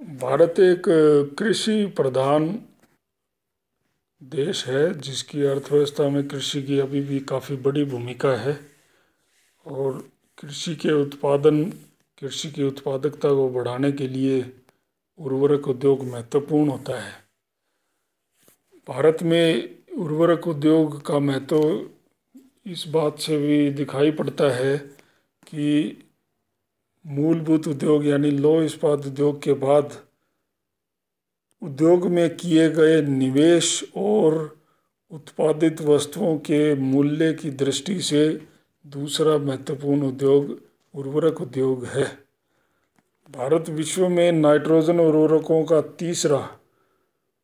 भारत एक कृषि प्रधान देश है जिसकी अर्थव्यवस्था में कृषि की अभी भी काफ़ी बड़ी भूमिका है। और कृषि के उत्पादन कृषि की उत्पादकता को बढ़ाने के लिए उर्वरक उद्योग महत्वपूर्ण होता है। भारत में उर्वरक उद्योग का महत्व इस बात से भी दिखाई पड़ता है कि मूलभूत उद्योग यानी लौह इस्पात उद्योग के बाद उद्योग में किए गए निवेश और उत्पादित वस्तुओं के मूल्य की दृष्टि से दूसरा महत्वपूर्ण उद्योग उर्वरक उद्योग है। भारत विश्व में नाइट्रोजन उर्वरकों का तीसरा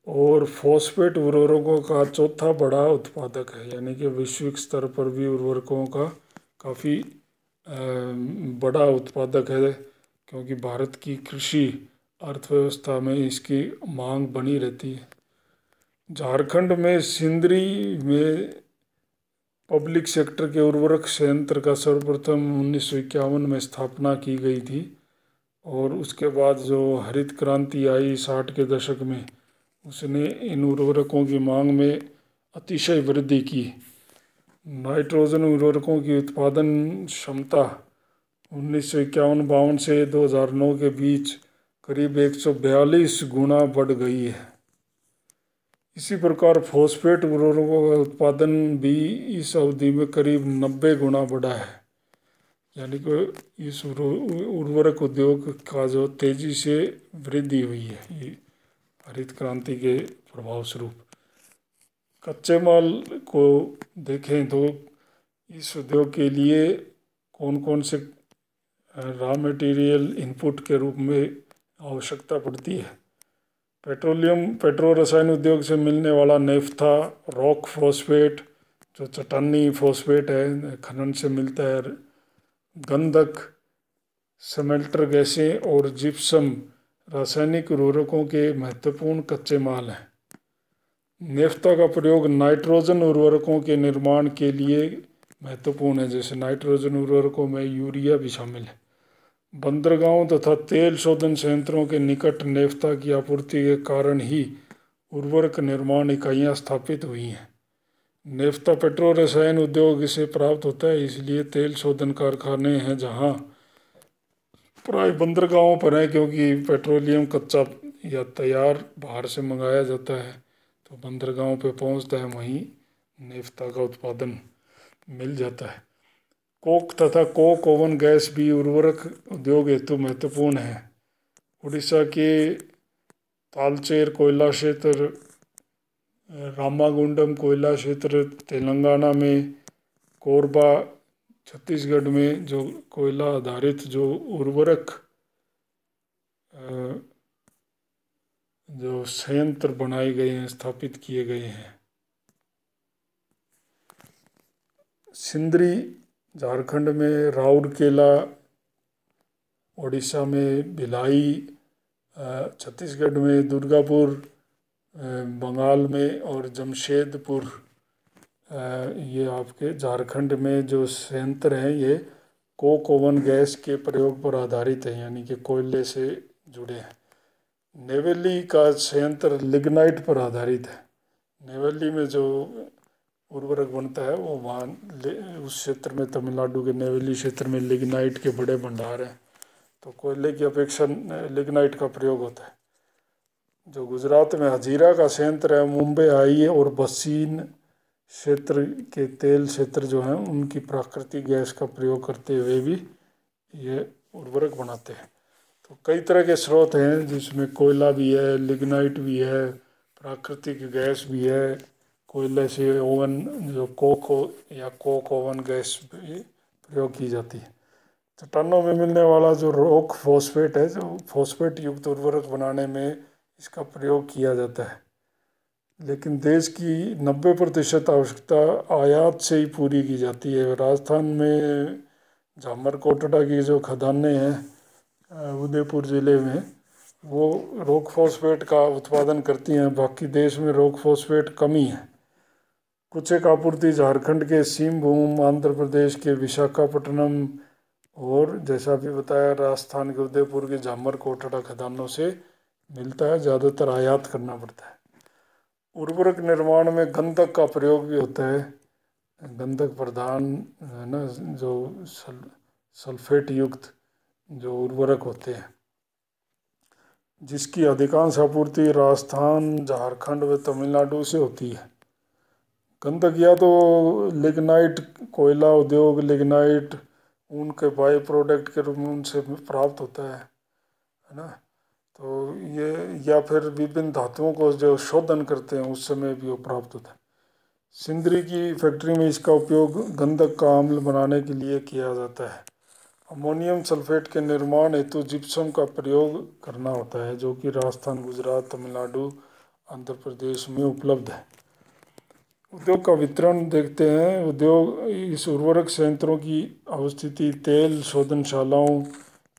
और फॉस्फेट उर्वरकों का चौथा बड़ा उत्पादक है, यानी कि वैश्विक स्तर पर भी उर्वरकों का काफ़ी बड़ा उत्पादक है, क्योंकि भारत की कृषि अर्थव्यवस्था में इसकी मांग बनी रहती है। झारखंड में सिंदरी में पब्लिक सेक्टर के उर्वरक संयंत्र का सर्वप्रथम 1951 में स्थापना की गई थी और उसके बाद जो हरित क्रांति आई 60 के दशक में, उसने इन उर्वरकों की मांग में अतिशय वृद्धि की। नाइट्रोजन उर्वरकों की उत्पादन क्षमता 1951-52 से 2009 के बीच करीब 142 गुना बढ़ गई है। इसी प्रकार फॉस्फेट उर्वरकों का उत्पादन भी इस अवधि में करीब 90 गुना बढ़ा है, यानी कि इस उर्वरक उद्योग का जो तेजी से वृद्धि हुई है ये हरित क्रांति के प्रभाव स्वरूप। कच्चे माल को देखें तो इस उद्योग के लिए कौन कौन से रॉ मटेरियल इनपुट के रूप में आवश्यकता पड़ती है। पेट्रो रसायन उद्योग से मिलने वाला नेफ्था, रॉक फॉस्फेट जो चट्टानी फॉस्फेट है खनन से मिलता है, गंधक, स्मेल्टर गैसें और जिप्सम रासायनिक उर्वरकों के महत्वपूर्ण कच्चे माल हैं। नेफ्था का प्रयोग नाइट्रोजन उर्वरकों के निर्माण के लिए महत्वपूर्ण है, जैसे नाइट्रोजन उर्वरकों में यूरिया भी शामिल है। बंदरगाहों तथा तेल शोधन संयंत्रों के निकट नेफ्था की आपूर्ति के कारण ही उर्वरक निर्माण इकाइयां स्थापित हुई हैं। नेफ्था पेट्रो रसायन उद्योग से प्राप्त होता है, इसलिए तेल शोधन कारखाने हैं जहां प्राय बंदरगाहों पर है, क्योंकि पेट्रोलियम कच्चा या तैयार बाहर से मंगाया जाता है तो बंदरगाहों पे पहुंचता है, वहीं नेफ्था का उत्पादन मिल जाता है। कोक तथा कोक ओवन गैस भी उर्वरक उद्योग हेतु महत्वपूर्ण है। उड़ीसा के तालचेर कोयला क्षेत्र, रामागुंडम कोयला क्षेत्र, तेलंगाना में कोरबा, छत्तीसगढ़ में जो कोयला आधारित जो उर्वरक जो संयंत्र बनाए गए हैं, स्थापित किए गए हैं। सिंदरी झारखंड में, राउरकेला उड़ीसा में, भिलाई छत्तीसगढ़ में, दुर्गापुर बंगाल में और जमशेदपुर ये आपके झारखंड में जो संयंत्र हैं ये कोक ओवन गैस के प्रयोग पर आधारित है, यानी कि कोयले से जुड़े हैं। नेवेली का संयंत्र लिग्नाइट पर आधारित है। नेवेली में जो उर्वरक बनता है वो वहाँ उस क्षेत्र में, तमिलनाडु के नेवेली क्षेत्र में लिग्नाइट के बड़े भंडार हैं, तो कोयले की अपेक्षा लिग्नाइट का प्रयोग होता है। जो गुजरात में हजीरा का संयंत्र है, मुंबई आई और बसीन क्षेत्र के तेल क्षेत्र जो हैं उनकी प्राकृतिक गैस का प्रयोग करते हुए भी ये उर्वरक बनाते हैं। तो कई तरह के स्रोत हैं जिसमें कोयला भी है, लिग्नाइट भी है, प्राकृतिक गैस भी है, कोयले से ओवन जो कोक ओवन गैस भी प्रयोग की जाती है। चट्टानों में मिलने वाला जो रॉक फॉस्फेट है, जो फॉस्फेट युक्त उर्वरक बनाने में इसका प्रयोग किया जाता है, लेकिन देश की 90% आवश्यकता आयात से ही पूरी की जाती है। राजस्थान में झामर कोटड़ा की जो खदानें हैं उदयपुर ज़िले में, वो रॉक फॉस्फेट का उत्पादन करती हैं, बाकी देश में रॉक फॉस्फेट कम ही है। कुछ एक आपूर्ति झारखंड के सिंहभूम, आंध्र प्रदेश के विशाखापट्टनम और जैसा भी बताया राजस्थान के उदयपुर के झामर कोटड़ा खदानों से मिलता है, ज़्यादातर आयात करना पड़ता है। उर्वरक निर्माण में गंधक का प्रयोग भी होता है। गंधक प्रधान है ना, जो सल्फेट युक्त जो उर्वरक होते हैं, जिसकी अधिकांश आपूर्ति राजस्थान, झारखंड व तमिलनाडु से होती है। गंधक या तो लिग्नाइट, कोयला उद्योग लिग्नाइट ऊन के बाई प्रोडक्ट के रूप में उनसे प्राप्त होता है ना। तो ये, या फिर विभिन्न धातुओं को जो शोधन करते हैं उस समय भी वो प्राप्त होता है। सिंदरी की फैक्ट्री में इसका उपयोग गंधक का अम्ल बनाने के लिए किया जाता है। अमोनियम सल्फेट के निर्माण हेतु जिप्सम का प्रयोग करना होता है, जो कि राजस्थान, गुजरात, तमिलनाडु, आंध्र प्रदेश में उपलब्ध है। उद्योग का वितरण देखते हैं। उद्योग, इस उर्वरक संयंत्रों की अवस्थिति तेल शोधनशालाओं,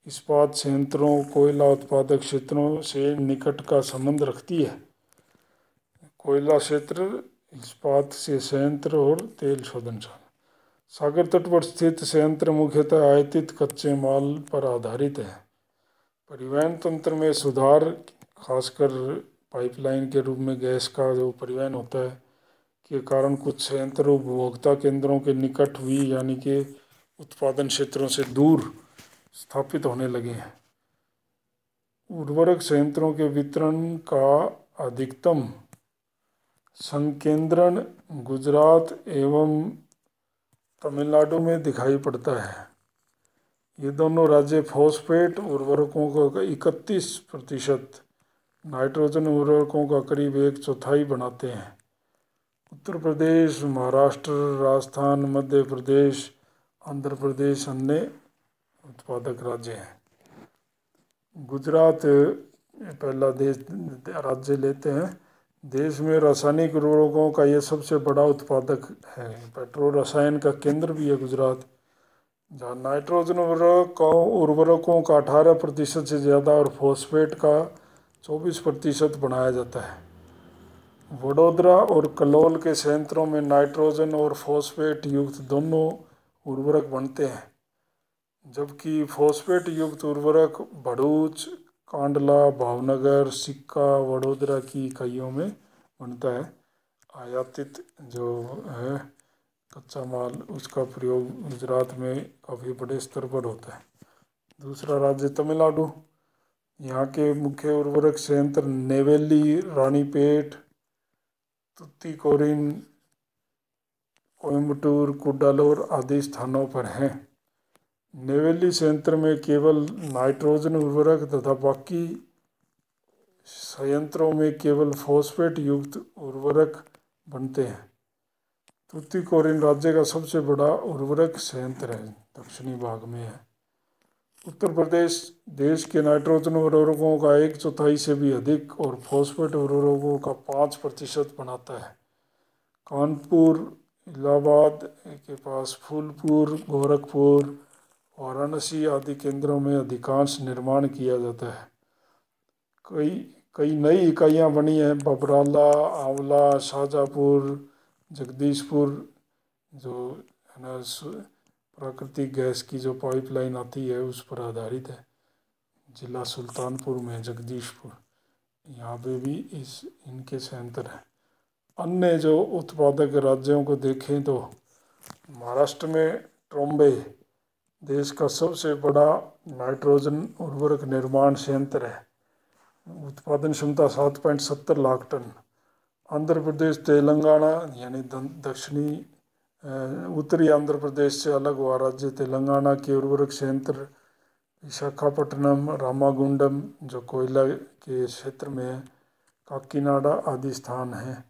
इस्पात संयंत्रों, कोयला उत्पादक क्षेत्रों से निकट का संबंध रखती है। कोयला क्षेत्र, इस्पात से संयंत्र और तेल शोधनशाला। सागर तट पर स्थित संयंत्र मुख्यतः आयातित कच्चे माल पर आधारित है। परिवहन तंत्र में सुधार, खासकर पाइपलाइन के रूप में गैस का जो परिवहन होता है, के कारण कुछ संयंत्र उपभोक्ता केंद्रों के निकट भी, यानी कि उत्पादन क्षेत्रों से दूर स्थापित होने लगे हैं। उर्वरक संयंत्रों के वितरण का अधिकतम संकेंद्रण गुजरात एवं तमिलनाडु में दिखाई पड़ता है। ये दोनों राज्य फॉस्फेट उर्वरकों का 31%, नाइट्रोजन उर्वरकों का करीब 1/4 बनाते हैं। उत्तर प्रदेश, महाराष्ट्र, राजस्थान, मध्य प्रदेश, आंध्र प्रदेश अन्य उत्पादक राज्य हैं। गुजरात पहला देश राज्य लेते हैं। देश में रासायनिक उर्वरकों का यह सबसे बड़ा उत्पादक है। पेट्रोल रसायन का केंद्र भी है गुजरात, जहाँ नाइट्रोजन उर्वरकों का 18% से ज़्यादा और फॉस्फेट का 24% बनाया जाता है। वडोदरा और कलोल के संयंत्रों में नाइट्रोजन और फॉस्फेट युक्त दोनों उर्वरक बनते हैं, जबकि फॉस्फेट युक्त उर्वरक भरूच, कांडला, भावनगर, सिक्का, वडोदरा की इकाइयों में बनता है। आयातित जो है कच्चा माल, उसका प्रयोग गुजरात में काफ़ी बड़े स्तर पर होता है। दूसरा राज्य तमिलनाडु। यहाँ के मुख्य उर्वरक संयंत्र नेवेली, रानीपेट, तुतीकोरिन, कोयम्बटूर, कुडालोर आदि स्थानों पर हैं। नेवेली संयंत्र में केवल नाइट्रोजन उर्वरक तथा बाकी संयंत्रों में केवल फॉस्फेट युक्त उर्वरक बनते हैं। तुतीकोरिन राज्य का सबसे बड़ा उर्वरक संयंत्र है, दक्षिणी भाग में है। उत्तर प्रदेश देश के नाइट्रोजन उर्वरकों का 1/4 से भी अधिक और फॉस्फेट उर्वरकों का 5% बनाता है। कानपुर, इलाहाबाद के पास फूलपुर, गोरखपुर, वाराणसी आदि केंद्रों में अधिकांश निर्माण किया जाता है। कई कई नई इकाइयाँ बनी हैं। बबराला, आंवला, शाहजहाँपुर, जगदीशपुर, जो है ना प्राकृतिक गैस की जो पाइपलाइन आती है उस पर आधारित है। जिला सुल्तानपुर में जगदीशपुर, यहाँ पे भी इनके संयंत्र हैं। अन्य जो उत्पादक राज्यों को देखें तो महाराष्ट्र में ट्रोम्बे देश का सबसे बड़ा नाइट्रोजन उर्वरक निर्माण संयंत्र है। उत्पादन क्षमता 7.70 लाख टन। आंध्र प्रदेश, तेलंगाना यानी दक्षिणी उत्तरी आंध्र प्रदेश से अलग हुआ राज्य तेलंगाना के उर्वरक संयंत्र विशाखापट्टनम, रामागुंडम जो कोयला के क्षेत्र में है, काकीनाडा आदि स्थान हैं।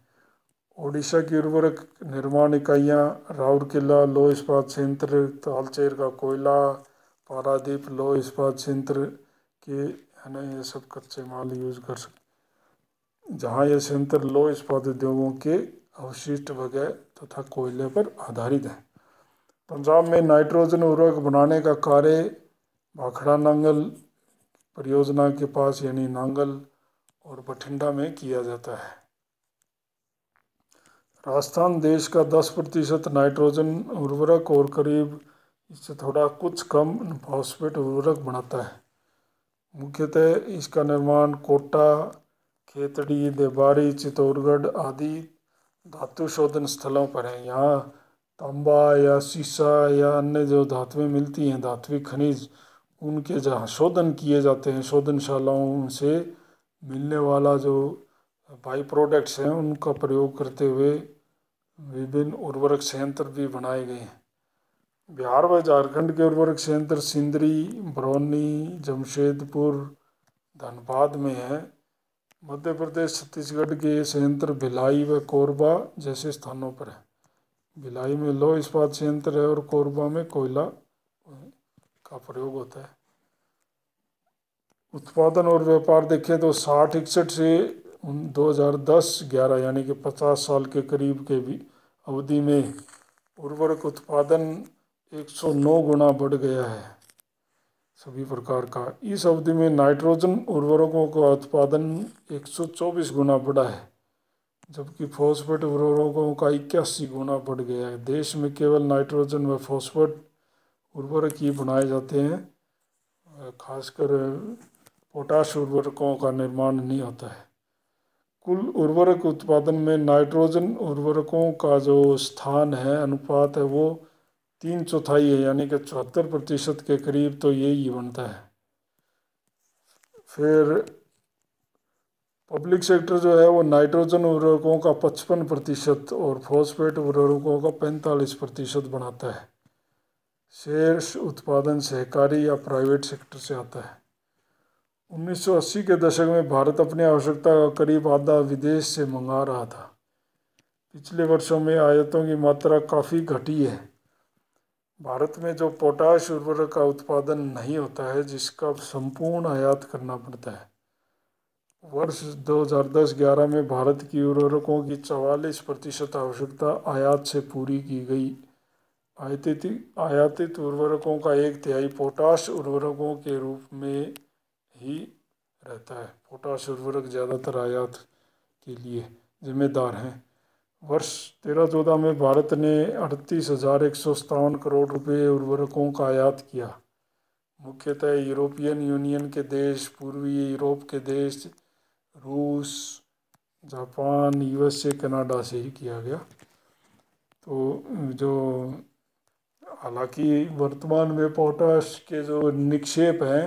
ओडिशा की उर्वरक निर्माण इकाइयाँ राउरकेला लौह इस्पात संयंत्र, तालचेर का कोयला, पारादीप लौह इस्पात संयंत्र के है ना, ये सब कच्चे माल यूज कर सकते, जहाँ ये संयंत्र लौह इस्पात उद्योगों के अवशिष्ट वगैरह तथा कोयले पर आधारित है। पंजाब में नाइट्रोजन उर्वरक बनाने का कार्य भाखड़ा नांगल परियोजना के पास यानी नांगल और बठिंडा में किया जाता है। राजस्थान देश का 10% नाइट्रोजन उर्वरक और करीब इससे थोड़ा कुछ कम फॉस्फेट उर्वरक बनाता है। मुख्यतः इसका निर्माण कोटा, खेतड़ी, देबारी, चित्तौड़गढ़ आदि धातु शोधन स्थलों पर है। यहाँ तांबा या सीसा या अन्य जो धातुएं मिलती हैं, धात्विक खनिज, उनके जहाँ शोधन किए जाते हैं, शोधनशालाओं से मिलने वाला जो बाई प्रोडक्ट्स हैं उनका प्रयोग करते हुए विभिन्न उर्वरक संयंत्र भी बनाए गए हैं। बिहार व झारखंड के उर्वरक संयंत्र सिंदरी, बरौनी, जमशेदपुर, धनबाद में है। मध्य प्रदेश, छत्तीसगढ़ के संयंत्र भिलाई व कोरबा जैसे स्थानों पर है। भिलाई में लौह इस्पात संयंत्र है और कोरबा में कोयला का प्रयोग होता है। उत्पादन और व्यापार देखें तो 60-61 से 2010-11 यानी कि 50 साल के करीब के भी अवधि में उर्वरक उत्पादन 109 गुना बढ़ गया है सभी प्रकार का। इस अवधि में नाइट्रोजन उर्वरकों का उत्पादन 124 गुना बढ़ा है, जबकि फॉस्फेट उर्वरकों का 81 गुना बढ़ गया है। देश में केवल नाइट्रोजन व फॉस्फेट उर्वरक ही बनाए जाते हैं, खासकर पोटाश उर्वरकों का निर्माण नहीं होता है। कुल उर्वरक उत्पादन में नाइट्रोजन उर्वरकों का जो स्थान है, अनुपात है, वो 3/4 है, यानी कि 74% के करीब तो यही बनता है। फिर पब्लिक सेक्टर जो है वो नाइट्रोजन उर्वरकों का 55% और फॉस्फेट उर्वरकों का 45% बनाता है। शेष उत्पादन सहकारी या प्राइवेट सेक्टर से आता है। 1980 के दशक में भारत अपनी आवश्यकता का करीब आधा विदेश से मंगा रहा था। पिछले वर्षों में आयातों की मात्रा काफ़ी घटी है। भारत में जो पोटाश उर्वरक का उत्पादन नहीं होता है, जिसका संपूर्ण आयात करना पड़ता है। वर्ष 2010-11 में भारत की उर्वरकों की 44% आवश्यकता आयात से पूरी की गई। आयातित उर्वरकों का 1/3 पोटाश उर्वरकों के रूप में ही रहता है। पोटाश उर्वरक ज़्यादातर आयात के लिए जिम्मेदार हैं। वर्ष 13-14 में भारत ने 38,157 करोड़ रुपए उर्वरकों का आयात किया, मुख्यतः यूरोपियन यूनियन के देश, पूर्वी यूरोप के देश, रूस, जापान, यूएसए, कनाडा से ही किया गया। तो जो हालांकि वर्तमान में पोटाश के जो निक्षेप हैं,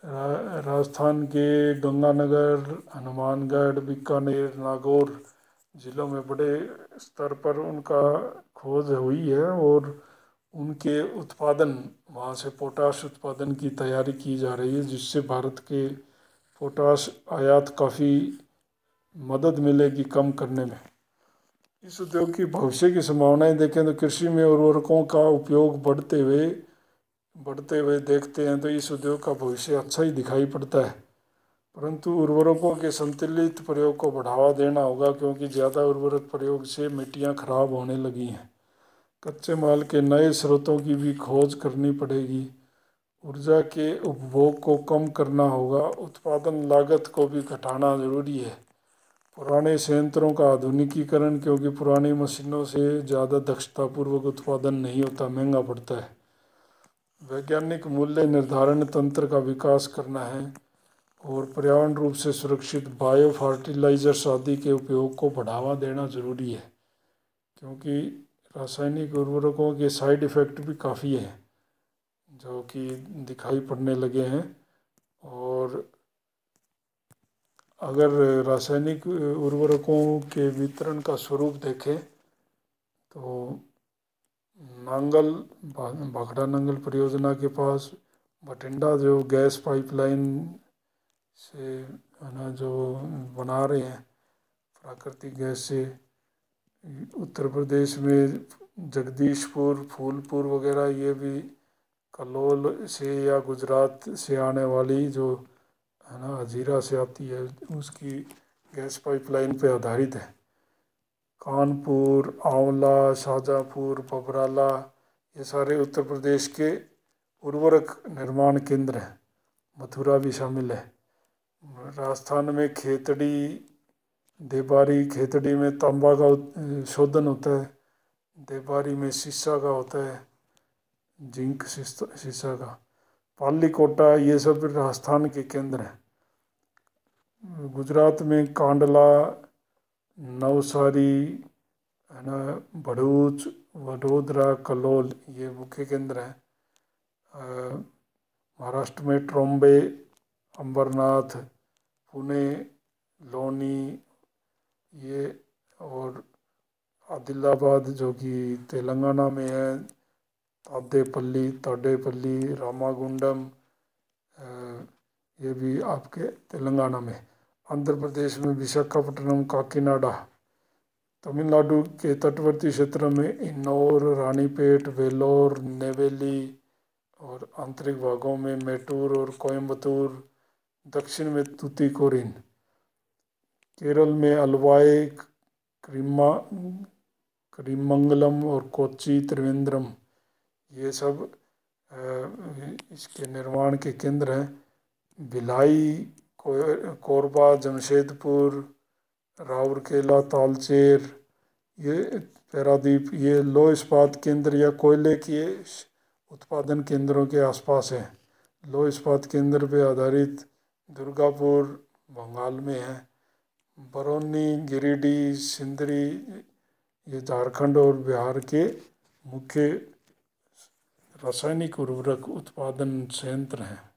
राजस्थान के गंगानगर, हनुमानगढ़, बीकानेर, नागौर जिलों में बड़े स्तर पर उनका खोज हुई है और उनके उत्पादन, वहाँ से पोटाश उत्पादन की तैयारी की जा रही है, जिससे भारत के पोटाश आयात काफ़ी मदद मिलेगी कम करने में। इस उद्योग की भविष्य की संभावनाएं देखें तो कृषि में उर्वरकों का उपयोग बढ़ते हुए देखते हैं तो इस उद्योग का भविष्य अच्छा ही दिखाई पड़ता है, परंतु उर्वरकों के संतुलित प्रयोग को बढ़ावा देना होगा, क्योंकि ज़्यादा उर्वरक प्रयोग से मिट्टियाँ खराब होने लगी हैं। कच्चे माल के नए स्रोतों की भी खोज करनी पड़ेगी। ऊर्जा के उपभोग को कम करना होगा। उत्पादन लागत को भी घटाना जरूरी है। पुराने संयंत्रों का आधुनिकीकरण, क्योंकि पुरानी मशीनों से ज़्यादा दक्षतापूर्वक उत्पादन नहीं होता, महंगा पड़ता है। वैज्ञानिक मूल्य निर्धारण तंत्र का विकास करना है और पर्यावरण रूप से सुरक्षित बायो फर्टिलाइजर्स आदि के उपयोग को बढ़ावा देना जरूरी है, क्योंकि रासायनिक उर्वरकों के साइड इफ़ेक्ट भी काफ़ी हैं जो कि दिखाई पड़ने लगे हैं। और अगर रासायनिक उर्वरकों के वितरण का स्वरूप देखें तो नांगल, भाखड़ा नांगल परियोजना के पास बठिंडा जो गैस पाइपलाइन से है ना, जो बना रहे हैं प्राकृतिक गैस से, उत्तर प्रदेश में जगदीशपुर, फूलपुर वगैरह, ये भी कलोल से या गुजरात से आने वाली जो है ना हजीरा से आती है, उसकी गैस पाइपलाइन पे आधारित है। कानपुर, आंवला, शाहजहाँपुर, पबराला, ये सारे उत्तर प्रदेश के उर्वरक निर्माण केंद्र हैं। मथुरा भी शामिल है। राजस्थान में खेतड़ी, देबारी, खेतड़ी में तांबा का शोधन होता है, देबारी में सीसा का होता है, जिंक सीसा का। पाली कोटा, ये सब राजस्थान के केंद्र हैं। गुजरात में कांडला, नवसारी, है ना, भरूच, वडोदरा, कलोल, ये मुख्य केंद्र हैं। महाराष्ट्र में ट्रॉम्बे, अंबरनाथ, पुणे, लोनी, ये, और आदिलाबाद जो कि तेलंगाना में है, ताडेपल्ली, रामागुंडम, ये भी आपके तेलंगाना में। आंध्र प्रदेश में विशाखापट्टनम, काकीनाडा। तमिलनाडु के तटवर्ती क्षेत्र में इन्नौर, रानीपेट, वेलोर, नेवेली, और आंतरिक भागों में मैटूर और कोयम्बतूर। दक्षिण में तूतीकोरिन। केरल में अलवाई, करीमंगलम और कोच्चि, त्रिवेंद्रम, ये सब इसके निर्माण के केंद्र हैं। भिलाई, कोरबा, जमशेदपुर, राउरकेला, तालचेर, ये पारादीप, ये लौह इस्पात केंद्र या कोयले के उत्पादन केंद्रों के आसपास है। लौह इस्पात केंद्र पे आधारित दुर्गापुर बंगाल में है। बरौनी, गिरिडीह, सिंदरी, ये झारखंड और बिहार के मुख्य रासायनिक उर्वरक उत्पादन संयंत्र हैं।